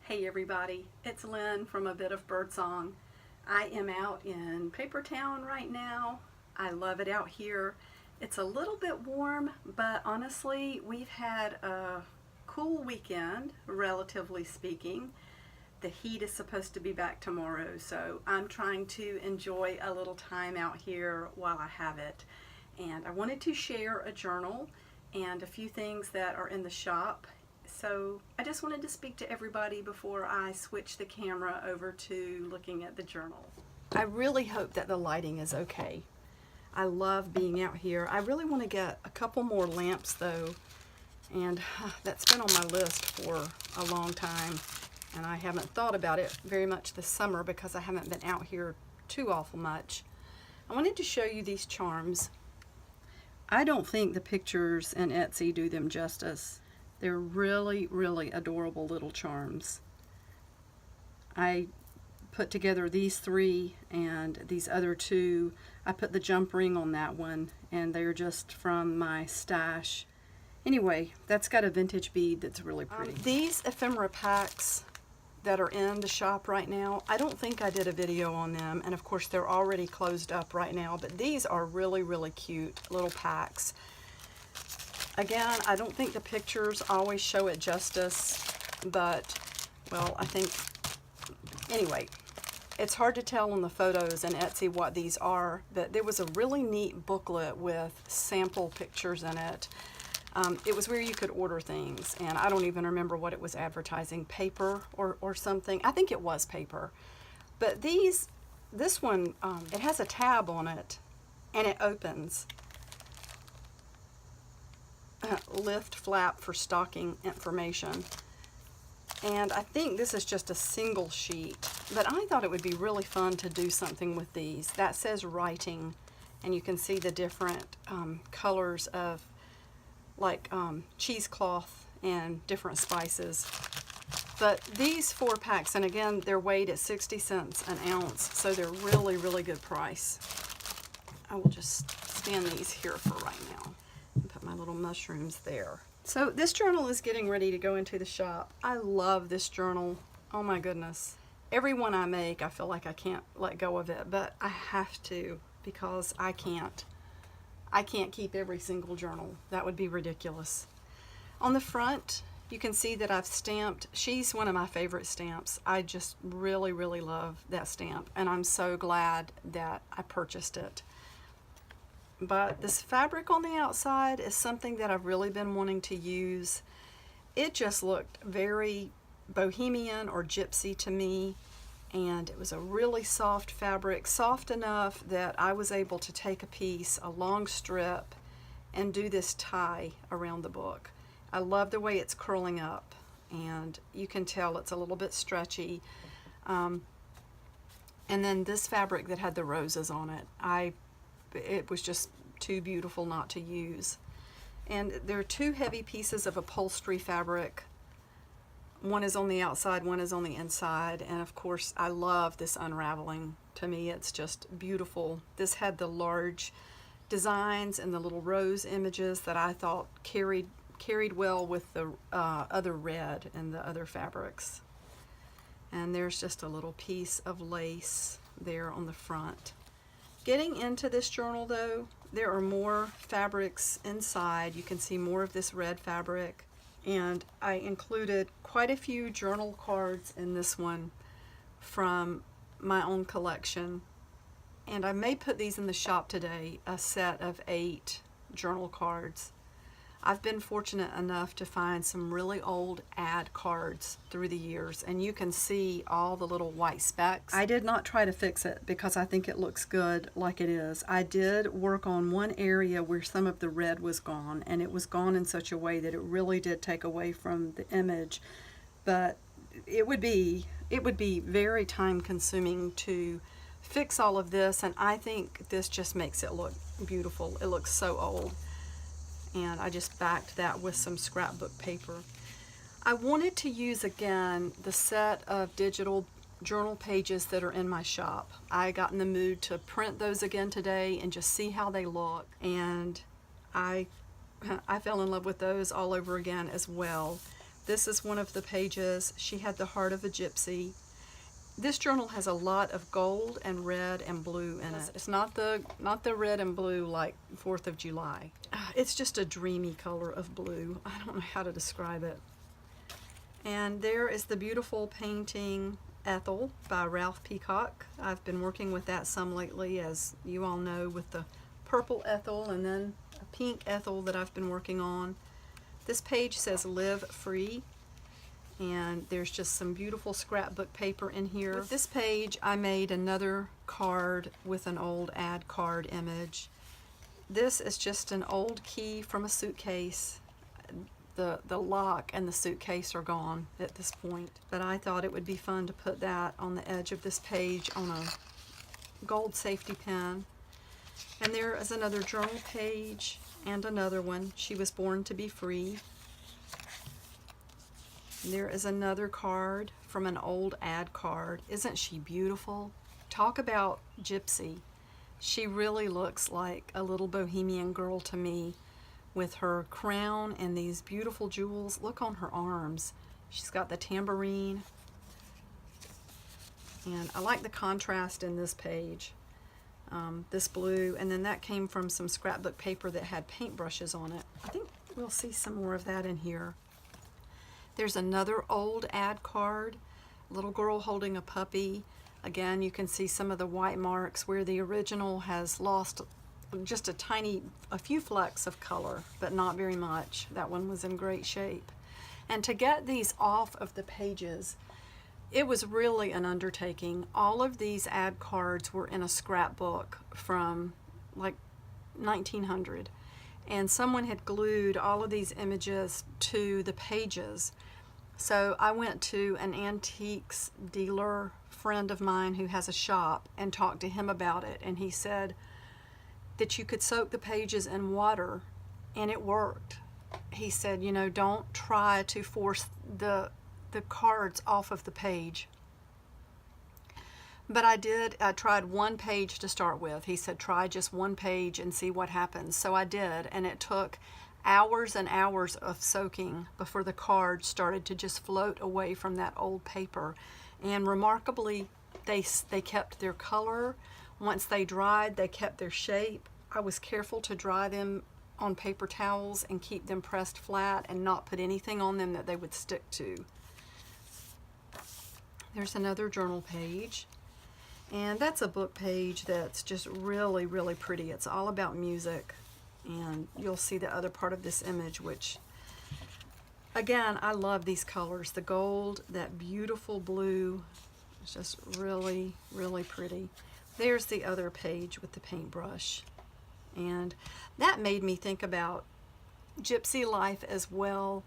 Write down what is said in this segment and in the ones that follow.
Hey everybody, it's Lynn from A Bit of Birdsong. I am out in Papertown right now. I love it out here. It's a little bit warm, but honestly, we've had a cool weekend, relatively speaking. The heat is supposed to be back tomorrow, so I'm trying to enjoy a little time out here while I have it. And I wanted to share a journal and a few things that are in the shop. So I just wanted to speak to everybody before I switch the camera over to looking at the journal. I really hope that the lighting is okay. I love being out here. I really want to get a couple more lamps though, and that's been on my list for a long time, and I haven't thought about it very much this summer because I haven't been out here too awful much. I wanted to show you these charms. I don't think the pictures in Etsy do them justice. They're really, really adorable little charms. I put together these three and these other two. I put the jump ring on that one, and they're just from my stash. Anyway, that's got a vintage bead that's really pretty. These ephemera packs that are in the shop right now, I don't think I did a video on them, and of course they're already closed up right now, but these are really, really cute little packs. Again, I don't think the pictures always show it justice, but, well, I think, anyway, it's hard to tell on the photos in Etsy what these are, but there was a really neat booklet with sample pictures in it. It was where you could order things, and I don't even remember what it was advertising, paper or something. I think it was paper. But this one, it has a tab on it, and it opens. Lift flap for stocking information, and I think this is just a single sheet, but I thought it would be really fun to do something with these. That says writing, and you can see the different colors of like cheesecloth and different spices. But these 4 packs, and again they're weighed at 60 cents an ounce, so they're really, really good price. I will just stand these here for right now. Put my little mushrooms there. So this journal is getting ready to go into the shop. I love this journal. Oh my goodness. Every one I make, I feel like I can't let go of it, but I have to because I can't keep every single journal. That would be ridiculous. On the front, you can see that I've stamped. She's one of my favorite stamps. I just really, really love that stamp, and I'm so glad that I purchased it. But this fabric on the outside is something that I've really been wanting to use. It just looked very bohemian or gypsy to me, and it was a really soft fabric, soft enough that I was able to take a piece, a long strip, and do this tie around the book. I love the way it's curling up, and you can tell it's a little bit stretchy. And then this fabric that had the roses on it, it was just too beautiful not to use. And there are 2 heavy pieces of upholstery fabric. One is on the outside, one is on the inside, and of course I love this unraveling. To me it's just beautiful. This had the large designs and the little rose images that I thought carried well with the other red and the other fabrics. And there's just a little piece of lace there on the front. Getting into this journal though, there are more fabrics inside. You can see more of this red fabric, and I included quite a few journal cards in this one from my own collection, and I may put these in the shop today, a set of 8 journal cards. I've been fortunate enough to find some really old ad cards through the years, and you can see all the little white specks. I did not try to fix it because I think it looks good like it is. I did work on one area where some of the red was gone, and it was gone in such a way that it really did take away from the image, but it would be very time consuming to fix all of this, and I think this just makes it look beautiful. It looks so old. And I just backed that with some scrapbook paper. I wanted to use again the set of digital journal pages that are in my shop. I got in the mood to print those again today and just see how they look, and I fell in love with those all over again as well. This is one of the pages. She had the heart of a gypsy. This journal has a lot of gold and red and blue in it. It's not the red and blue like 4th of July. It's just a dreamy color of blue. I don't know how to describe it. And there is the beautiful painting Ethel by Ralph Peacock. I've been working with that some lately, as you all know, with the purple Ethel and then a pink Ethel that I've been working on. This page says Live Free, and there's just some beautiful scrapbook paper in here. With this page, I made another card with an old ad card image. This is just an old key from a suitcase. The lock and the suitcase are gone at this point, but I thought it would be fun to put that on the edge of this page on a gold safety pin. And there is another journal page and another one. She was born to be free. There is another card from an old ad card. Isn't she beautiful? Talk about gypsy. She really looks like a little bohemian girl to me, with her crown and these beautiful jewels. Look on her arms. She's got the tambourine. And I like the contrast in this page. This blue, and then that came from some scrapbook paper that had paintbrushes on it. I think we'll see some more of that in here. There's another old ad card, little girl holding a puppy. Again, you can see some of the white marks where the original has lost just a few flecks of color, but not very much. That one was in great shape. And to get these off of the pages, it was really an undertaking. All of these ad cards were in a scrapbook from like 1900. And someone had glued all of these images to the pages. So I went to an antiques dealer friend of mine who has a shop and talked to him about it, and he said that you could soak the pages in water, and it worked. He said, you know, don't try to force the cards off of the page. But I tried one page to start with. He said, try just one page and see what happens. So I did, and it took hours and hours of soaking before the cards started to just float away from that old paper. And remarkably, they kept their color. Once they dried, they kept their shape. I was careful to dry them on paper towels and keep them pressed flat and not put anything on them that they would stick to. There's another journal page. And that's a book page that's just really, really pretty. It's all about music. And you'll see the other part of this image, which, again, I love these colors. The gold, that beautiful blue. It's just really, really pretty. There's the other page with the paintbrush. And that made me think about gypsy life as well.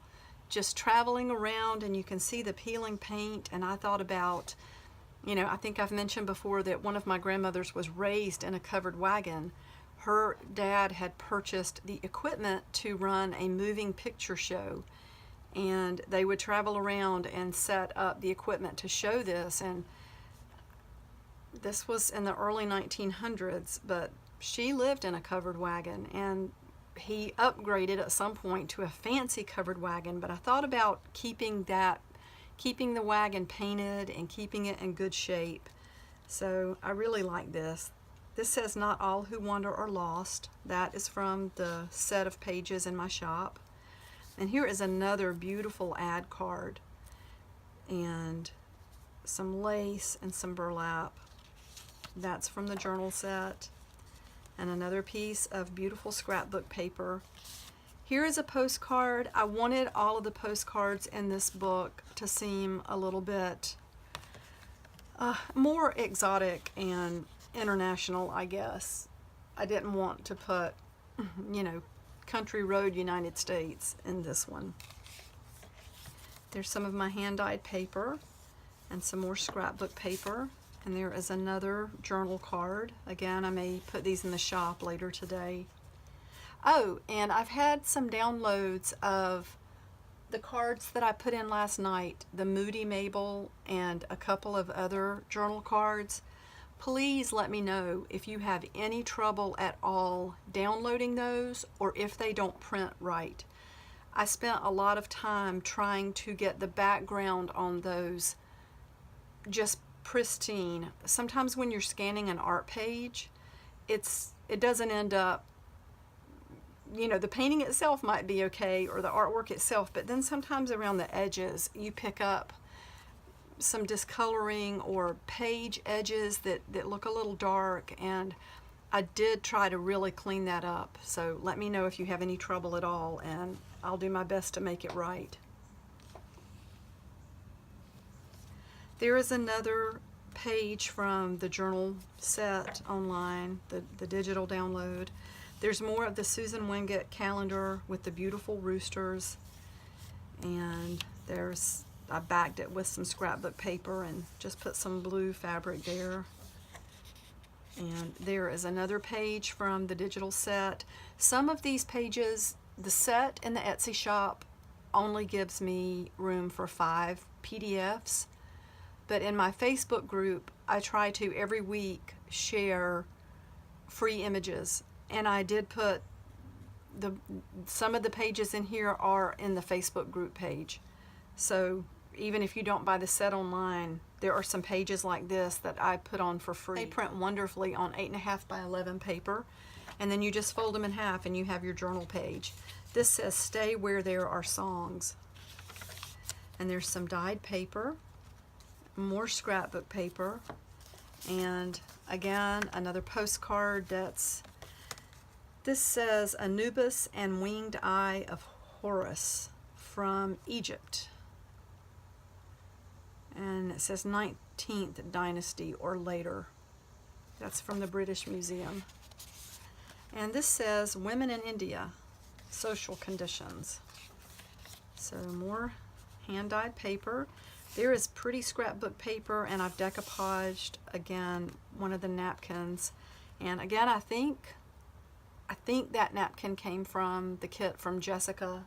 Just traveling around, and you can see the peeling paint. And I thought about, you know, I think I've mentioned before that one of my grandmothers was raised in a covered wagon. Her dad had purchased the equipment to run a moving picture show, and they would travel around and set up the equipment to show this. And this was in the early 1900s, but she lived in a covered wagon, and he upgraded at some point to a fancy covered wagon. But I thought about keeping the wagon painted and keeping it in good shape. So I really like this. This says, "Not all who wander are lost." That is from the set of pages in my shop. And here is another beautiful ad card, and some lace and some burlap. That's from the journal set. And another piece of beautiful scrapbook paper. Here is a postcard. I wanted all of the postcards in this book to seem a little bit more exotic and international, I guess. I didn't want to put, you know, Country Road, United States in this one. There's some of my hand-dyed paper and some more scrapbook paper. And there is another journal card. Again, I may put these in the shop later today. Oh, and I've had some downloads of the cards that I put in last night, the Moody Mabel and a couple of other journal cards. Please let me know if you have any trouble at all downloading those, or if they don't print right. I spent a lot of time trying to get the background on those just pristine. Sometimes when you're scanning an art page, it doesn't end up, you know, the painting itself might be okay, or the artwork itself, but then sometimes around the edges you pick up some discoloring or page edges that look a little dark, and I did try to really clean that up. So let me know if you have any trouble at all, and I'll do my best to make it right. There is another page from the journal set online, the digital download. There's more of the Susan Wingate calendar with the beautiful roosters, and I backed it with some scrapbook paper and just put some blue fabric there. And there is another page from the digital set. Some of these pages, the set in the Etsy shop only gives me room for 5 PDFs, but in my Facebook group I try to every week share free images, and I did put some of the pages in here are in the Facebook group page. So even if you don't buy the set online, there are some pages like this that I put on for free. They print wonderfully on 8.5 by 11 paper, and then you just fold them in half and you have your journal page. This says "Stay Where There Are Songs." And there's some dyed paper, more scrapbook paper, and again another postcard this says "Anubis and Winged Eye of Horus" from Egypt. And it says 19th dynasty or later. That's from the British Museum. And this says "Women in India, Social Conditions." So more hand-dyed paper. There is pretty scrapbook paper, and I've decoupaged again one of the napkins. And again, I think that napkin came from the kit from Jessica,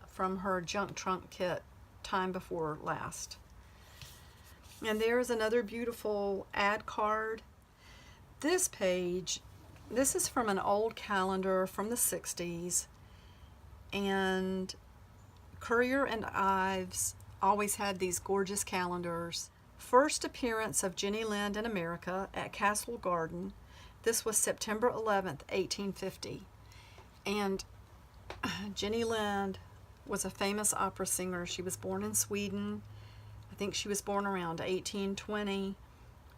from her junk trunk kit time before last. And there's another beautiful ad card. This page, this is from an old calendar from the 60s, and Currier and Ives always had these gorgeous calendars. First appearance of Jenny Lind in America at Castle Garden. This was September 11th, 1850. And Jenny Lind was a famous opera singer. She was born in Sweden. I think she was born around 1820.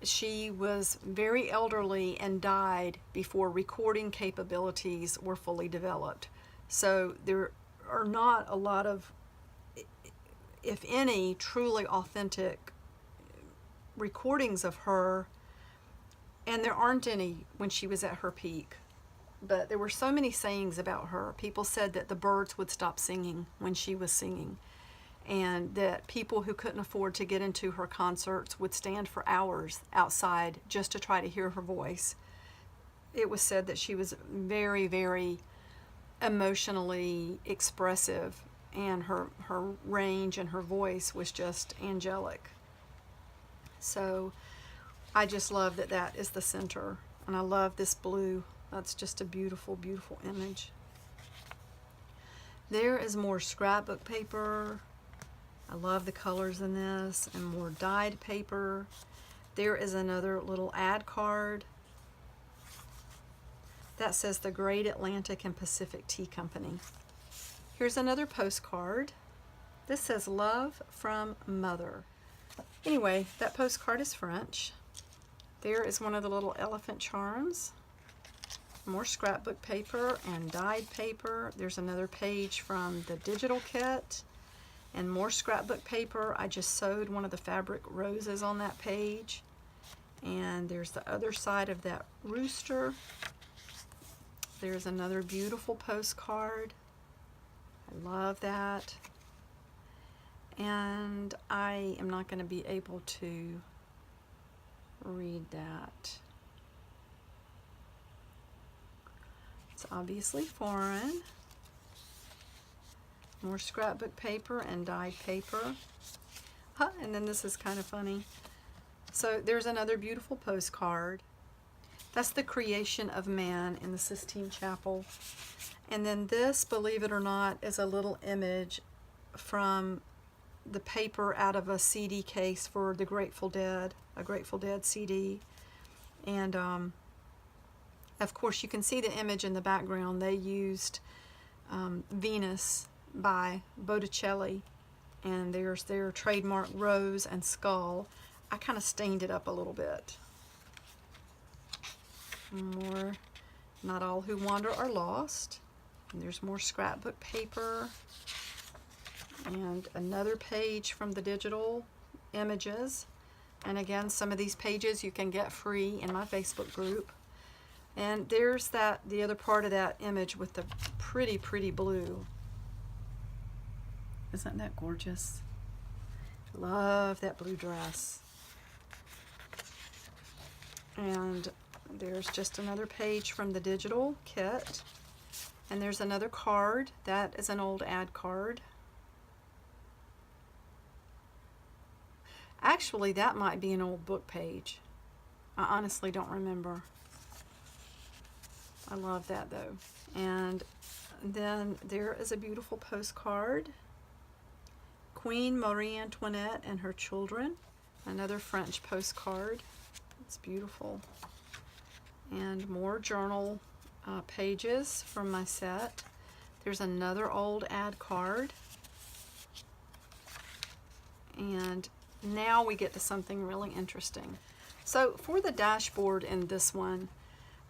She was very elderly and died before recording capabilities were fully developed. So there are not a lot of, if any, truly authentic recordings of her, and there aren't any when she was at her peak. But there were so many sayings about her. People said that the birds would stop singing when she was singing, and that people who couldn't afford to get into her concerts would stand for hours outside just to try to hear her voice. It was said that she was very, very emotionally expressive, and her range and her voice was just angelic. So I just love that that is the center, and I love this blue. That's just a beautiful, beautiful image. There is more scrapbook paper. I love the colors in this, and more dyed paper. There is another little ad card that says the Great Atlantic and Pacific Tea Company. Here's another postcard. This says "Love from Mother." Anyway, that postcard is French. There is one of the little elephant charms. More scrapbook paper and dyed paper. There's another page from the digital kit, and more scrapbook paper. I just sewed one of the fabric roses on that page. And there's the other side of that rooster. There's another beautiful postcard. I love that. And I am not going to be able to read that. It's obviously foreign. More scrapbook paper and dyed paper. And then this is kind of funny. So there's another beautiful postcard. That's the creation of man in the Sistine Chapel. And then this, believe it or not, is a little image from the paper out of a CD case for the Grateful Dead, a Grateful Dead CD. And of course you can see the image in the background. They used Venus by Botticelli, and there's their trademark rose and skull. I kind of stained it up a little bit. More Not All Who Wander Are Lost. And there's more scrapbook paper. And another page from the digital images. And again, some of these pages you can get free in my Facebook group. And there's the other part of that image with the pretty, pretty blue. Isn't that gorgeous? Love that blue dress. And there's just another page from the digital kit. And there's another card. That is an old ad card. Actually, that might be an old book page. I honestly don't remember. I love that though. And then there is a beautiful postcard. Queen Marie Antoinette and her children. Another French postcard. It's beautiful. And more journal pages from my set. There's another old ad card. And now we get to something really interesting. So for the dashboard in this one,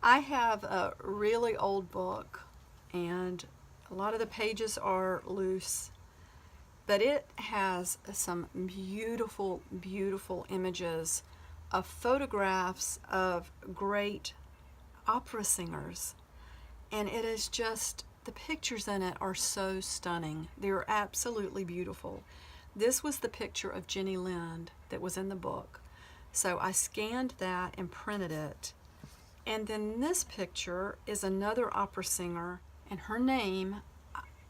I have a really old book, and a lot of the pages are loose, but it has some beautiful, beautiful images of photographs of great opera singers. And it is just, the pictures in it are so stunning. They're absolutely beautiful. This was the picture of Jenny Lind that was in the book. So I scanned that and printed it. And then this picture is another opera singer, and her name,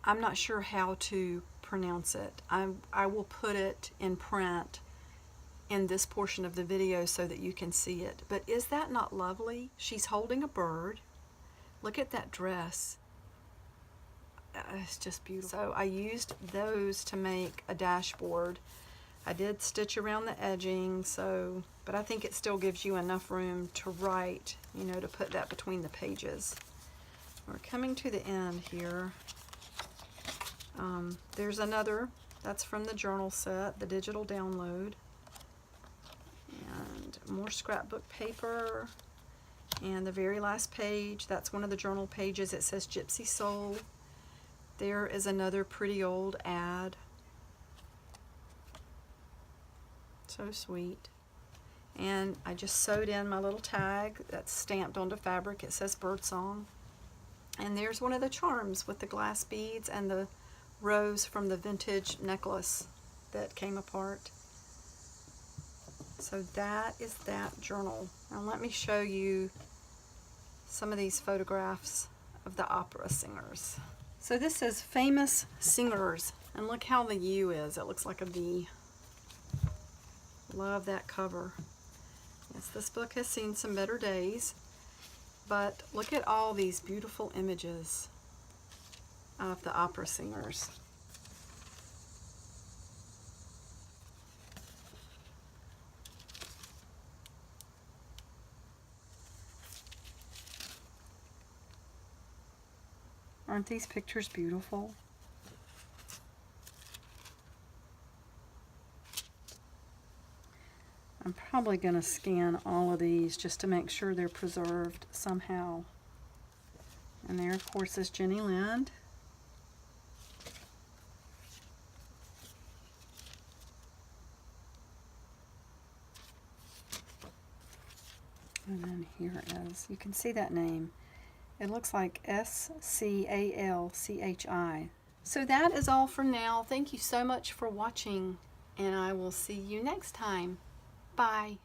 I'm not sure how to pronounce it. I will put it in print in this portion of the video so that you can see it. But is that not lovely? She's holding a bird. Look at that dress. It's just beautiful. So I used those to make a dashboard. I did stitch around the edging, but I think it still gives you enough room to write, you know, to put that between the pages. We're coming to the end here. There's another, that's from the journal set, the digital download. And more scrapbook paper. And the very last page, that's one of the journal pages. It says Gypsy Soul. There is another pretty old ad. So sweet. And I just sewed in my little tag that's stamped onto fabric. It says Birdsong. And there's one of the charms with the glass beads and the rose from the vintage necklace that came apart. So that is that journal. Now let me show you some of these photographs of the opera singers. So this is Famous Singers, and look how the U is. It looks like a V. Love that cover. Yes, this book has seen some better days, but look at all these beautiful images of the opera singers. Aren't these pictures beautiful? I'm probably going to scan all of these just to make sure they're preserved somehow. And there, of course, is Jenny Lind. And then here is, you can see that name. It looks like S-C-A-L-C-H-I. So that is all for now. Thank you so much for watching, and I will see you next time. Bye.